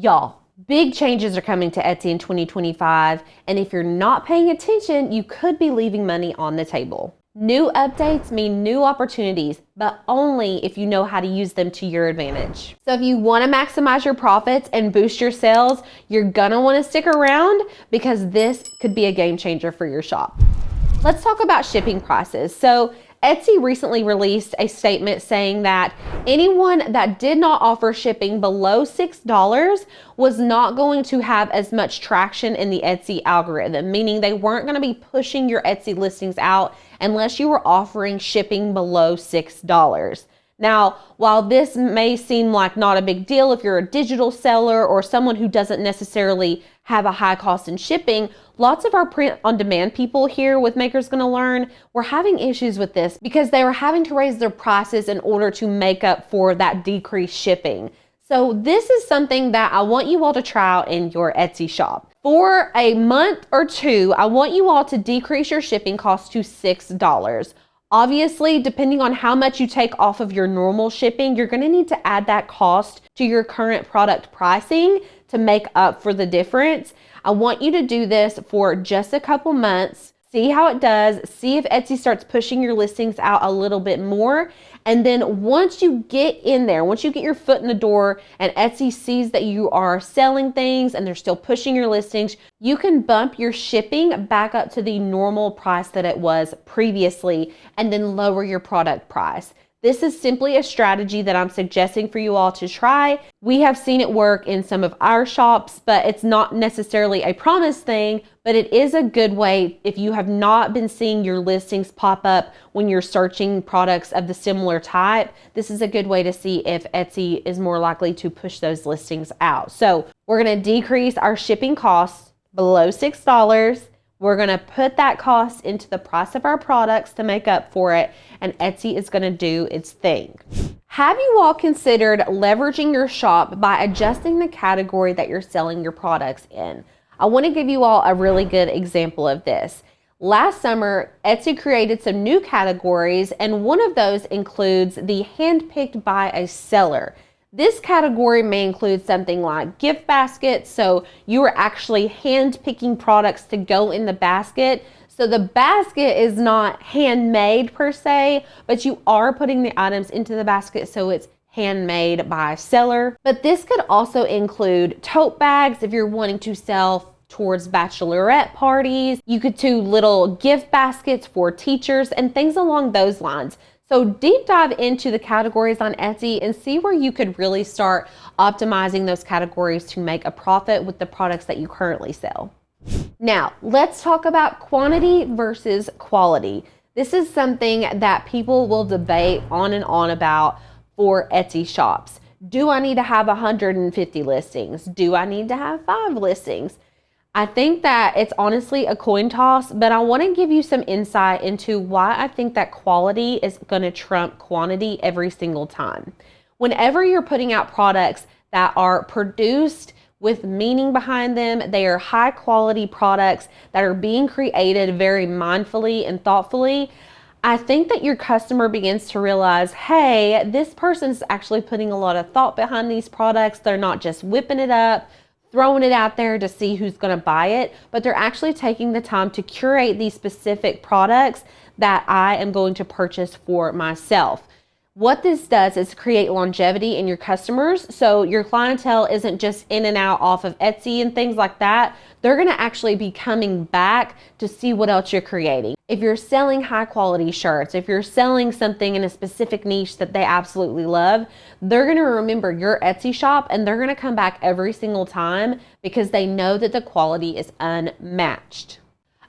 Y'all, big changes are coming to Etsy in 2025, and if you're not paying attention, you could be leaving money on the table. New updates mean new opportunities, but only if you know how to use them to your advantage. So if you want to maximize your profits and boost your sales, you're gonna want to stick around because this could be a game changer for your shop. Let's talk about shipping prices. So Etsy recently released a statement saying that anyone that did not offer shipping below $6 was not going to have as much traction in the Etsy algorithm, meaning they weren't going to be pushing your Etsy listings out unless you were offering shipping below $6. Now, while this may seem like not a big deal if you're a digital seller or someone who doesn't necessarily have a high cost in shipping, lots of our print-on-demand people here with Makers Gonna Learn were having issues with this because they were having to raise their prices in order to make up for that decreased shipping. So this is something that I want you all to try out in your Etsy shop. For a month or two, I want you all to decrease your shipping cost to $6. Obviously, depending on how much you take off of your normal shipping, you're going to need to add that cost to your current product pricing to make up for the difference. I want you to do this for just a couple months, see how it does, see if Etsy starts pushing your listings out a little bit more. And then once you get in there, once you get your foot in the door and Etsy sees that you are selling things and they're still pushing your listings, you can bump your shipping back up to the normal price that it was previously and then lower your product price. This is simply a strategy that I'm suggesting for you all to try. We have seen it work in some of our shops, but it's not necessarily a promise thing, but it is a good way if you have not been seeing your listings pop up when you're searching products of the similar type. This is a good way to see if Etsy is more likely to push those listings out. So we're gonna decrease our shipping costs below $6. We're gonna put that cost into the price of our products to make up for it, and Etsy is gonna do its thing. Have you all considered leveraging your shop by adjusting the category that you're selling your products in? I wanna give you all a really good example of this. Last summer, Etsy created some new categories, and one of those includes the handpicked by a seller. This category may include something like gift baskets, so you are actually hand-picking products to go in the basket. So the basket is not handmade per se, but you are putting the items into the basket so it's handmade by a seller. But this could also include tote bags if you're wanting to sell towards bachelorette parties. You could do little gift baskets for teachers and things along those lines. So deep dive into the categories on Etsy and see where you could really start optimizing those categories to make a profit with the products that you currently sell. Now, let's talk about quantity versus quality. This is something that people will debate on and on about for Etsy shops. Do I need to have 150 listings? Do I need to have 5 listings? I think that it's honestly a coin toss, but I want to give you some insight into why I think that quality is going to trump quantity every single time. Whenever you're putting out products that are produced with meaning behind them, they are high quality products that are being created very mindfully and thoughtfully, I think that your customer begins to realize, hey, this person's actually putting a lot of thought behind these products. They're not just whipping it up, throwing it out there to see who's going to buy it, but they're actually taking the time to curate these specific products that I am going to purchase for myself. What this does is create longevity in your customers, so your clientele isn't just in and out off of Etsy and things like that. They're going to actually be coming back to see what else you're creating. If you're selling high quality shirts, if you're selling something in a specific niche that they absolutely love, they're going to remember your Etsy shop and they're going to come back every single time because they know that the quality is unmatched.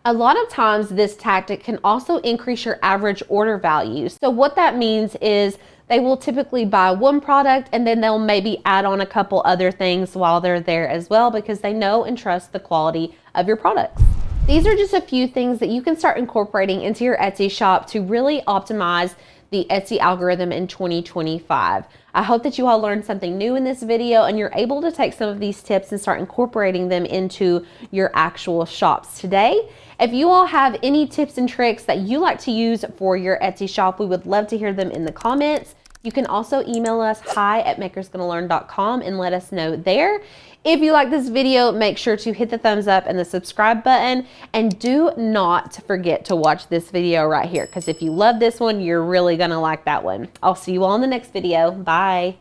A lot of times this tactic can also increase your average order value. So what that means is they will typically buy one product and then they'll maybe add on a couple other things while they're there as well because they know and trust the quality of your products. These are just a few things that you can start incorporating into your Etsy shop to really optimize the Etsy algorithm in 2025. I hope that you all learned something new in this video and you're able to take some of these tips and start incorporating them into your actual shops today. If you all have any tips and tricks that you like to use for your Etsy shop, we would love to hear them in the comments. You can also email us hi@makersgonnalearn.com and let us know there. If you like this video, make sure to hit the thumbs up and the subscribe button, and do not forget to watch this video right here, because if you love this one, you're really gonna like that one. I'll see you all in the next video. Bye.